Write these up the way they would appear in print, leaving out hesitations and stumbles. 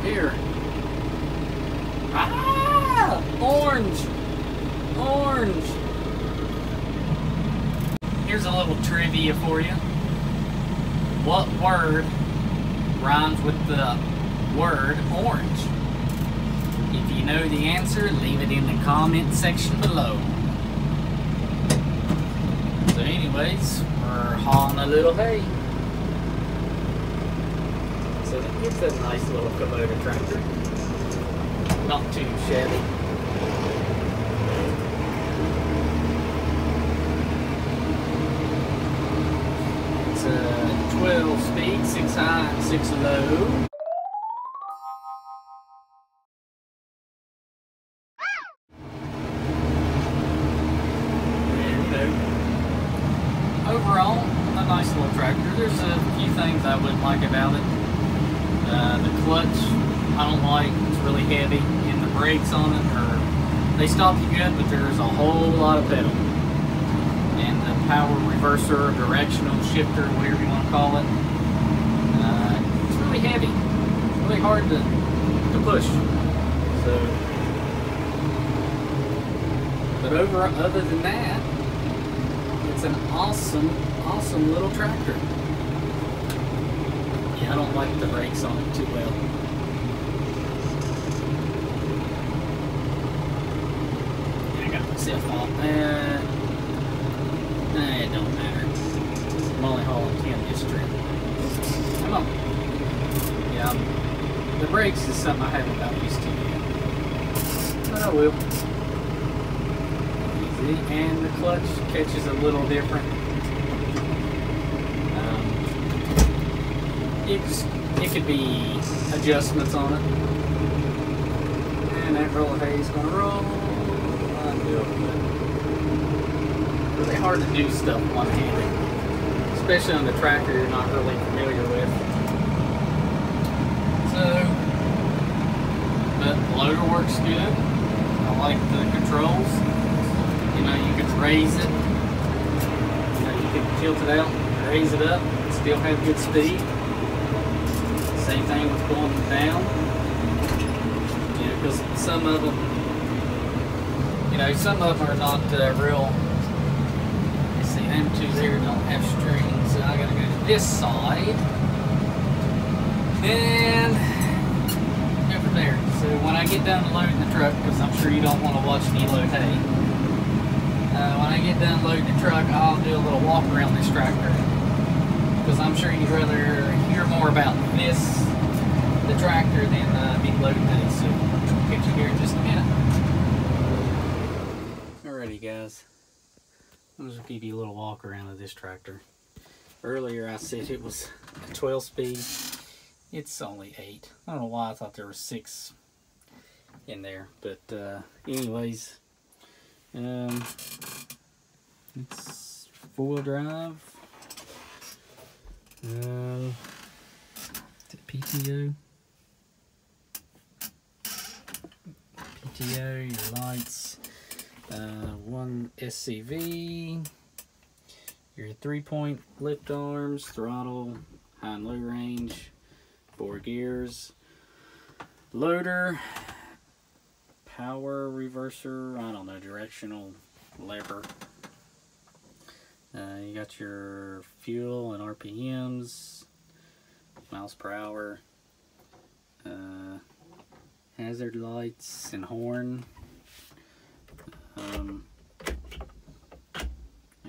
here. Ah! Orange! Orange! Here's a little trivia for you. What word rhymes with the word orange? If you know the answer, leave it in the comment section below. So anyways, we're hauling a little hay. So it's a nice little Kubota tractor. Not too shabby. It's a 12 speed, 6 high and 6 low. Overall, a nice little tractor. There's a few things I wouldn't like about it. The clutch, I don't like. It's really heavy, and the brakes on it they stop you good, but there's a whole lot of pedal. And the power reverser, directional shifter, whatever you want to call it, it's really heavy. It's really hard to push. So, but other than that, it's an awesome little tractor. Yeah, I don't like the brakes on it too well. I got myself off. It don't matter. I'm only hauling 10 this trip. Come on. Yeah, the brakes is something I haven't got used to yet. But I will. And the clutch catches a little different. It could be adjustments on it. And that roll of hay is going to roll. Really hard to do stuff one-handed, especially on the tractor you're not really familiar with. So, but the loader works good. I like the controls. You know, you can raise it. You know, you can tilt it out, raise it up, still have good speed. Same thing with going down. You know, because some of them, some of them are not real. You see, them two there don't have strings, so I gotta go to this side and go from there. So when I get done loading the truck, because I'm sure you don't want to watch me load hay. When I get done loading the truck, I'll do a little walk around this tractor, because I'm sure you'd rather hear more about the tractor, than me loading hay. So I'll catch you here in just a minute. Alrighty guys, I'll just give you a little walk around of this tractor. Earlier I said it was a 12 speed. It's only 8. I don't know why I thought there was 6 in there, but anyways. It's 4-wheel drive. PTO. Your lights. One SCV. Your 3-point lift arms, throttle, high and low range, 4 gears, loader, power reverser, I don't know, directional lever. You got your fuel and RPMs, miles per hour, hazard lights and horn, I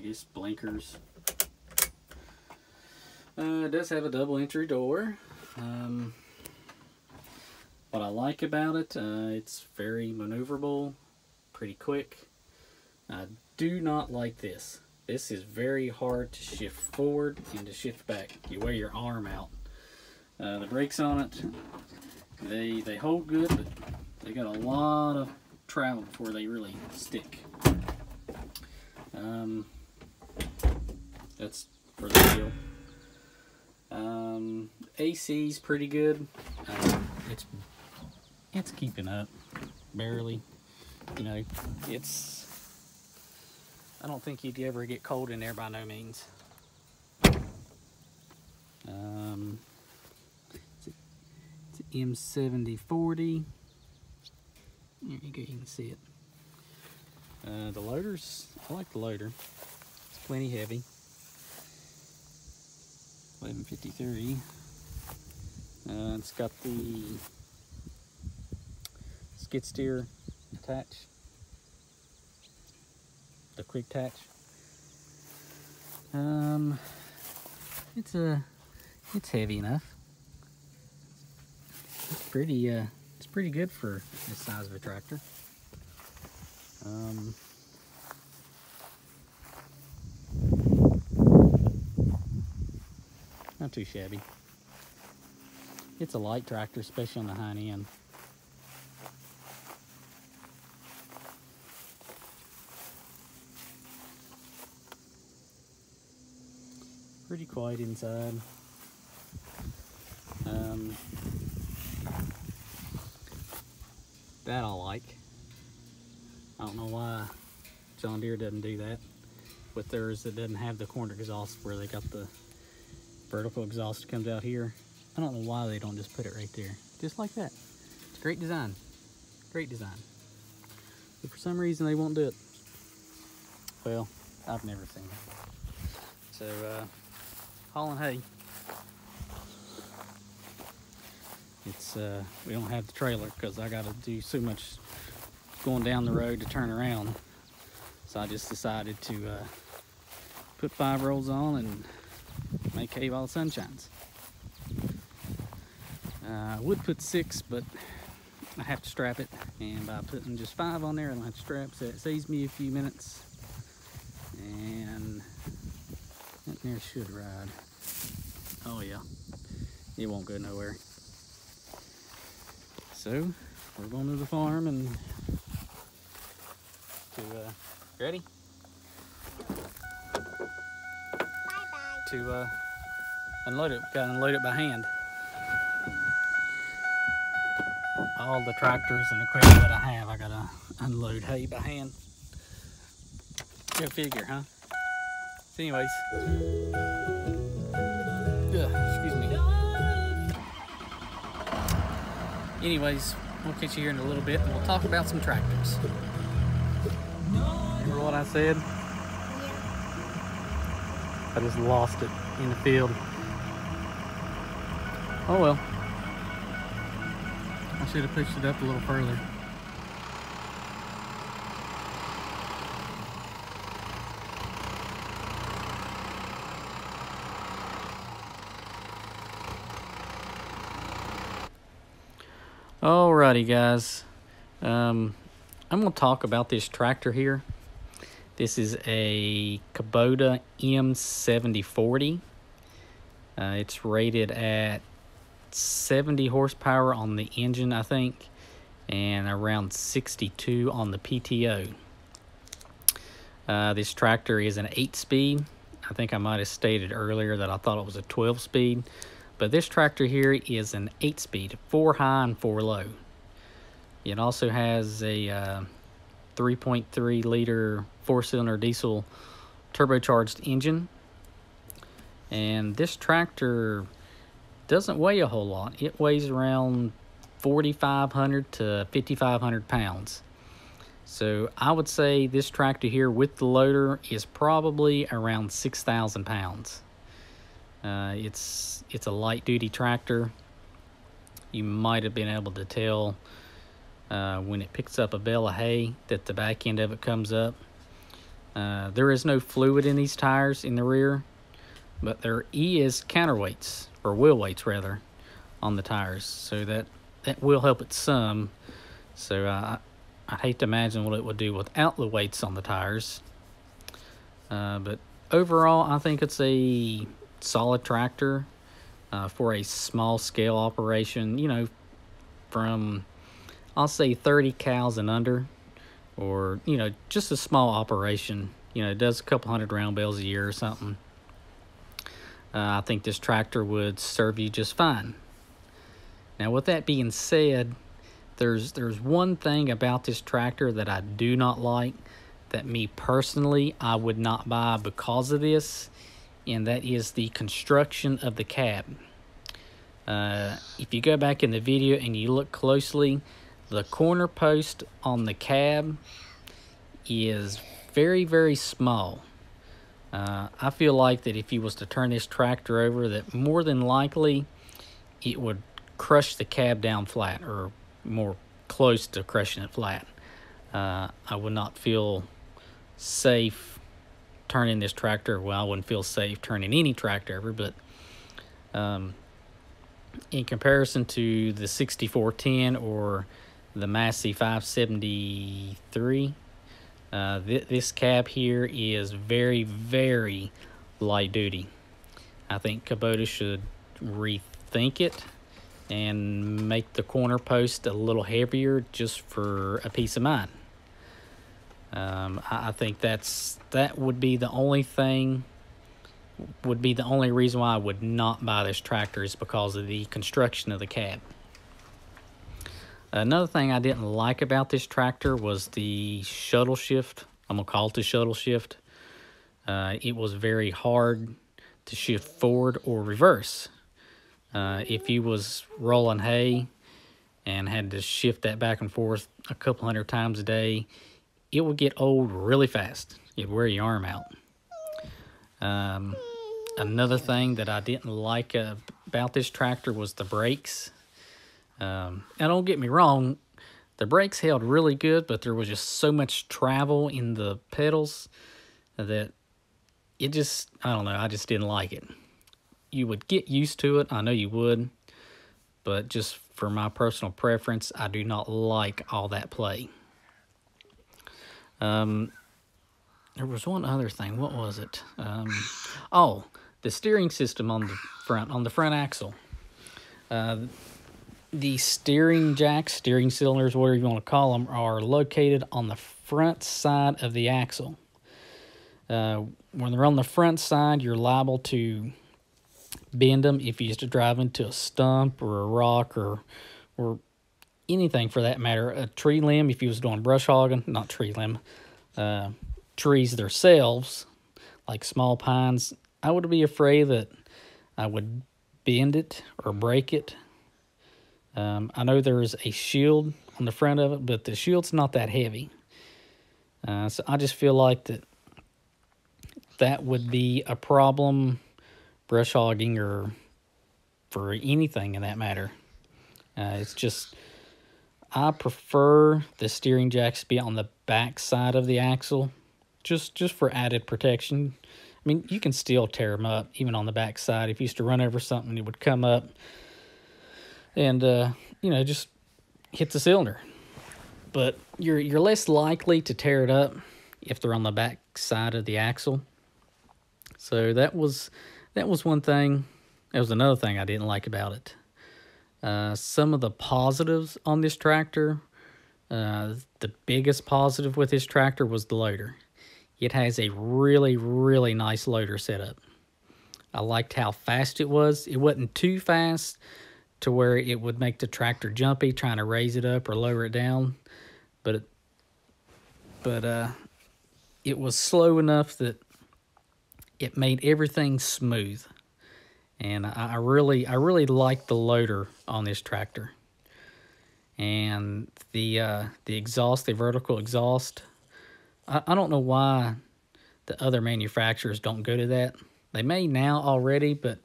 guess blinkers. It does have a double entry door. What I like about it, it's very maneuverable, pretty quick. I do not like this. This is very hard to shift forward and to shift back. You wear your arm out. The brakes on it, they hold good, but they got a lot of travel before they really stick. That's for the deal. AC's pretty good. It's keeping up, barely. You know, I don't think you'd ever get cold in there by no means. It's an M7040. There you go, you can see it. The loaders, I like the loader. It's plenty heavy. 1153. It's got the skid steer attach, the quick attach. It's heavy enough. It's pretty good for this size of a tractor. Not too shabby. It's a light tractor, especially on the hind end. Pretty quiet inside. That I like. I don't know why John Deere doesn't do that with theirs. It doesn't have the corner exhaust where they got the vertical exhaust that comes out here. I don't know why they don't just put it right there, just like that. It's a great design, great design. But for some reason they won't do it. Well, I've never seen it. So hauling hay. It's we don't have the trailer because I got to do so much going down the road to turn around. So I just decided to put 5 rolls on and make hay while the sun shines. I would put 6, but I have to strap it, and by putting just 5 on there, I don't have to strap, so it saves me a few minutes. And that there should ride. Oh yeah, it won't go nowhere. So we're going to the farm and ready? Bye-bye. To unload it. Got to unload it by hand. All the tractors and equipment that I have, I got to unload hay by hand. Go figure, huh? So anyways, excuse me. Anyways, we'll catch you here in a little bit and we'll talk about some tractors. Remember what I said? Yeah. I just lost it in the field. Oh well. I should have pushed it up a little further. Alrighty guys, I'm going to talk about this tractor here. This is a Kubota M7040. It's rated at 70 horsepower on the engine, I think, and around 62 on the PTO. This tractor is an 8-speed. I think I might have stated earlier that I thought it was a 12-speed. But this tractor here is an 8-speed, 4 high and 4 low. It also has a 3.3 liter 4-cylinder diesel turbocharged engine. And this tractor doesn't weigh a whole lot. It weighs around 4,500 to 5,500 pounds. So I would say this tractor here with the loader is probably around 6,000 pounds. It's a light duty tractor. You might have been able to tell when it picks up a bale of hay that the back end of it comes up. There is no fluid in these tires in the rear, but there is counterweights, or wheel weights rather, on the tires, so that will help it some. So I'd hate to imagine what it would do without the weights on the tires. But overall, I think it's a solid tractor for a small scale operation, you know, from I'll say 30 cows and under, or you know, just a small operation. You know, it does a couple hundred round bales a year or something. I think this tractor would serve you just fine. Now with that being said, there's one thing about this tractor that I do not like, that me personally I would not buy because of this, and that is the construction of the cab. If you go back in the video and you look closely, the corner post on the cab is very, very small. I feel like that if you was to turn this tractor over, that more than likely it would crush the cab down flat, or more close to crushing it flat. I would not feel safe turning this tractor. Well, I wouldn't feel safe turning any tractor over, but in comparison to the 6410 or the Massey 573, this cab here is very, very light duty. I think Kubota should rethink it and make the corner post a little heavier just for a peace of mind. I think that would be the only reason why I would not buy this tractor, is because of the construction of the cab. Another thing I didn't like about this tractor was the shuttle shift. I'm gonna call it the shuttle shift. It was very hard to shift forward or reverse. If you was rolling hay and had to shift that back and forth a couple hundred times a day, it would get old really fast. It'd wear your arm out. Another thing that I didn't like about this tractor was the brakes. And don't get me wrong, the brakes held really good, but there was just so much travel in the pedals that it just, I don't know, I just didn't like it. You would get used to it, I know you would, but just for my personal preference, I do not like all that play. There was one other thing. What was it? Oh, the steering system on the front axle. The steering jacks, steering cylinders, whatever you want to call them, are located on the front side of the axle. When they're on the front side, you're liable to bend them if you used to drive into a stump or a rock or anything for that matter. A tree limb, if you was doing brush hogging, not tree limb, trees themselves, like small pines, I would be afraid that I would bend it or break it. I know there's a shield on the front of it, but the shield's not that heavy. So I just feel like that would be a problem brush hogging or for anything in that matter. It's just, I prefer the steering jacks to be on the back side of the axle, just for added protection. I mean, you can still tear them up even on the back side. If you used to run over something, it would come up and you know, just hit the cylinder. But you're less likely to tear it up if they're on the back side of the axle. So that was one thing. That was another thing I didn't like about it. Some of the positives on this tractor, the biggest positive with this tractor was the loader. It has a really, really nice loader setup. I liked how fast it was. It wasn't too fast to where it would make the tractor jumpy trying to raise it up or lower it down, but it was slow enough that it made everything smooth. And I really like the loader on this tractor. And the exhaust, the vertical exhaust, I don't know why the other manufacturers don't go to that. They may now already, but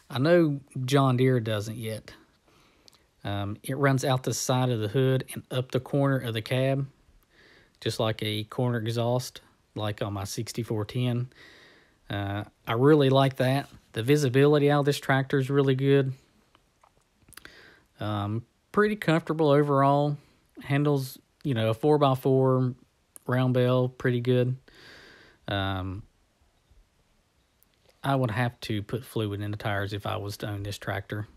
I know John Deere doesn't yet. It runs out the side of the hood and up the corner of the cab, just like a corner exhaust, like on my 6410. I really like that. The visibility out of this tractor is really good. Pretty comfortable overall. Handles, you know, a 4x4 round bell, pretty good. I would have to put fluid in the tires if I was to own this tractor.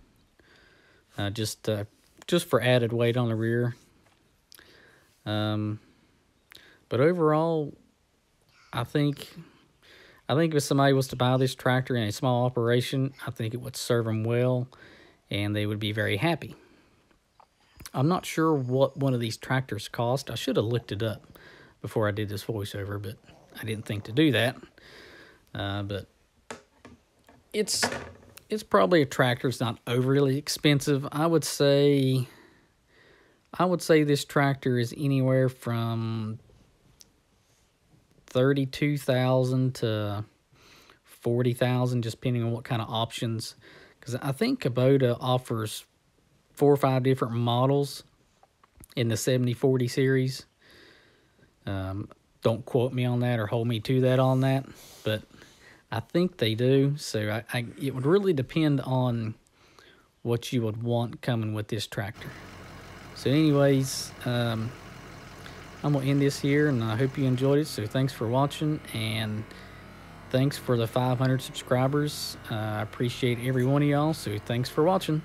Just for added weight on the rear. But overall, I think if somebody was to buy this tractor in a small operation, I think it would serve them well, and they would be very happy. I'm not sure what one of these tractors cost. I should have looked it up before I did this voiceover, but I didn't think to do that. But it's it's probably a tractor. It's not overly expensive. I would say this tractor is anywhere from $32,000 to $40,000, just depending on what kind of options. Because I think Kubota offers 4 or 5 different models in the 7040 series. Don't quote me on that or hold me to that on that, but I think they do. So it would really depend on what you would want coming with this tractor. So anyways, I'm going to end this here, and I hope you enjoyed it. So thanks for watching, and thanks for the 500 subscribers. I appreciate every one of y'all, so thanks for watching.